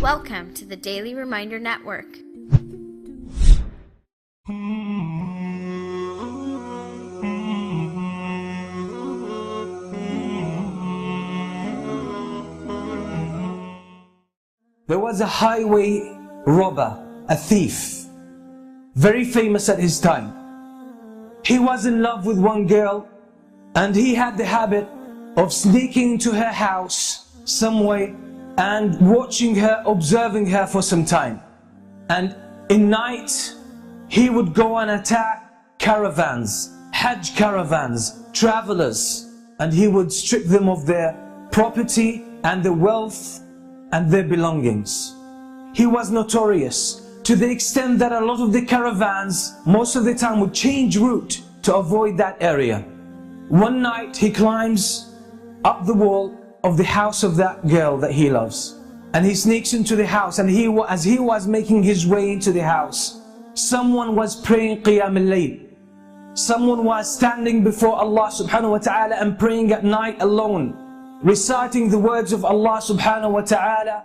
Welcome to the Daily Reminder Network. There was a highway robber, a thief, very famous at his time. He was in love with one girl and he had the habit of sneaking to her house some way and watching her, observing her for some time. And in night he would go and attack caravans, Hajj caravans, travelers, and he would strip them of their property and their wealth and their belongings. He was notorious to the extent that a lot of the caravans most of the time would change route to avoid that area. One night he climbs up the wall of the house of that girl that he loves, and he sneaks into the house, and as he was making his way into the house, someone was praying Qiyam al-Layl. Someone was standing before Allah subhanahu wa ta'ala and praying at night alone, reciting the words of Allah subhanahu wa ta'ala.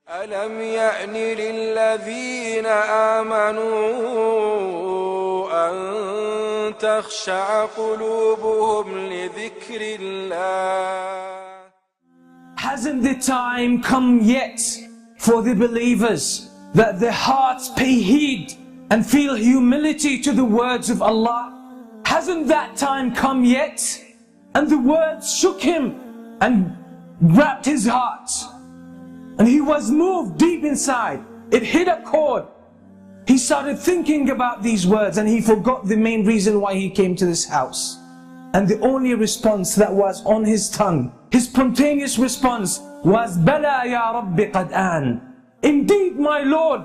أَلَمْ يَأْنِ لِلَّذِينَ آمَنُوا أَن تَخْشَعَ قُلُوبُهُمْ لِذِكْرِ اللَّهِ. Hasn't the time come yet for the believers that their hearts pay heed and feel humility to the words of Allah? Hasn't that time come yet? And the words shook him and grabbed his heart, and he was moved deep inside. It hit a chord. He started thinking about these words and he forgot the main reason why he came to this house. And the only response that was on his tongue, his spontaneous response was, Bala ya Rabbi qad an. Indeed, my Lord,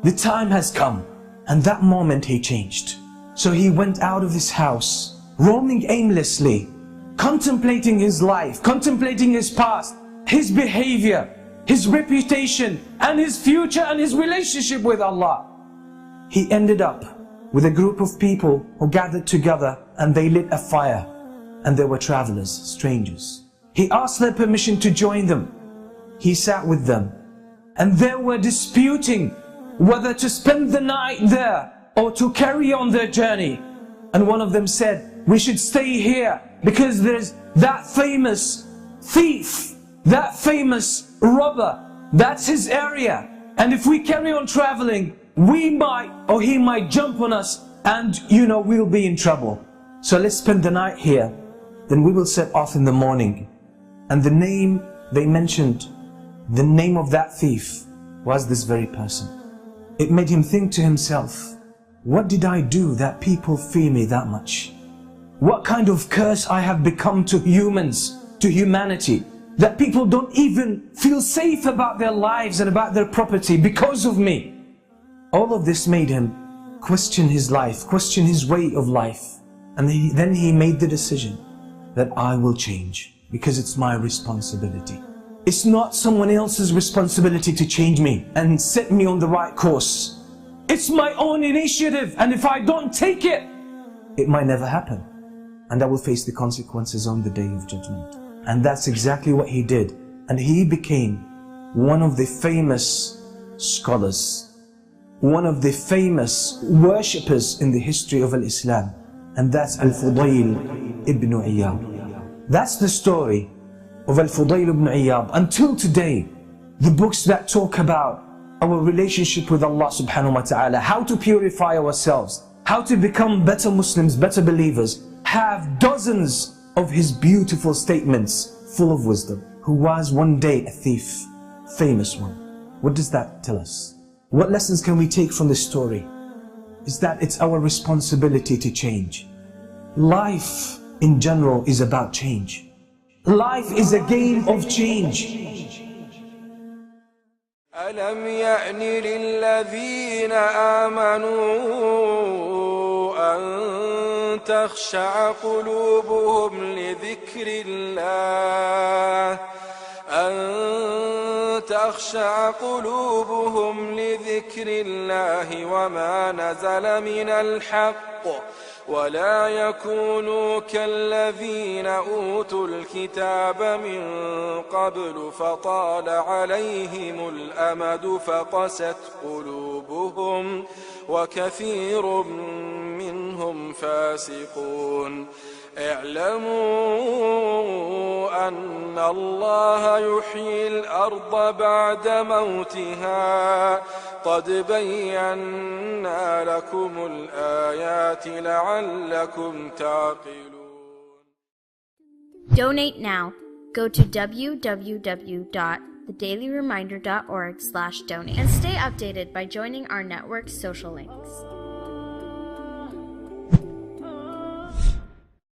the time has come. And that moment he changed. So he went out of his house, roaming aimlessly, contemplating his life, contemplating his past, his behavior, his reputation, and his future, and his relationship with Allah. He ended up with a group of people who gathered together and they lit a fire, and there were travelers, strangers. He asked their permission to join them. He sat with them and they were disputing whether to spend the night there or to carry on their journey. And one of them said, we should stay here because there's that famous thief, that famous robber, that's his area, and if we carry on traveling, we might, or he might jump on us, and we'll be in trouble. So let's spend the night here, then we will set off in the morning. And the name they mentioned, the name of that thief was this very person. It made him think to himself, what did I do that people fear me that much? What kind of curse I have become to humans, to humanity, that people don't even feel safe about their lives and about their property because of me. All of this made him question his life, question his way of life. And then he made the decision that I will change because it's my responsibility. It's not someone else's responsibility to change me and set me on the right course. It's my own initiative, and if I don't take it, it might never happen. And I will face the consequences on the day of judgment. And that's exactly what he did. And he became one of the famous scholars, one of the famous worshippers in the history of Islam. And that's Al-Fudayl ibn Iyad. That's the story of Al-Fudayl ibn Iyad. Until today, the books that talk about our relationship with Allah subhanahu wa ta'ala, how to purify ourselves, how to become better Muslims, better believers, have dozens of his beautiful statements full of wisdom. Who was one day a thief, famous one. What does that tell us? What lessons can we take from this story? Is that it's our responsibility to change. Life in general is about change. Life is a game of change. أَلَمْ يَأْنِ لِلَّذِينَ آمَنُوا أَن تَخْشَعَ قُلُوبُهُمْ لِذِكْرِ اللَّهِ تخشع قلوبهم لذكر الله وما نزل من الحق ولا يكونوا كالذين أوتوا الكتاب من قبل فطال عليهم الأمد فقست قلوبهم وكثير منهم فاسقون. اعلموا أن الله يحيي الأرض بعد موتها قد بينا لكم الآيات لعلكم تعقلون. Donate now. Go to www.thedailyreminder.org/donate and stay updated by joining our network's social links.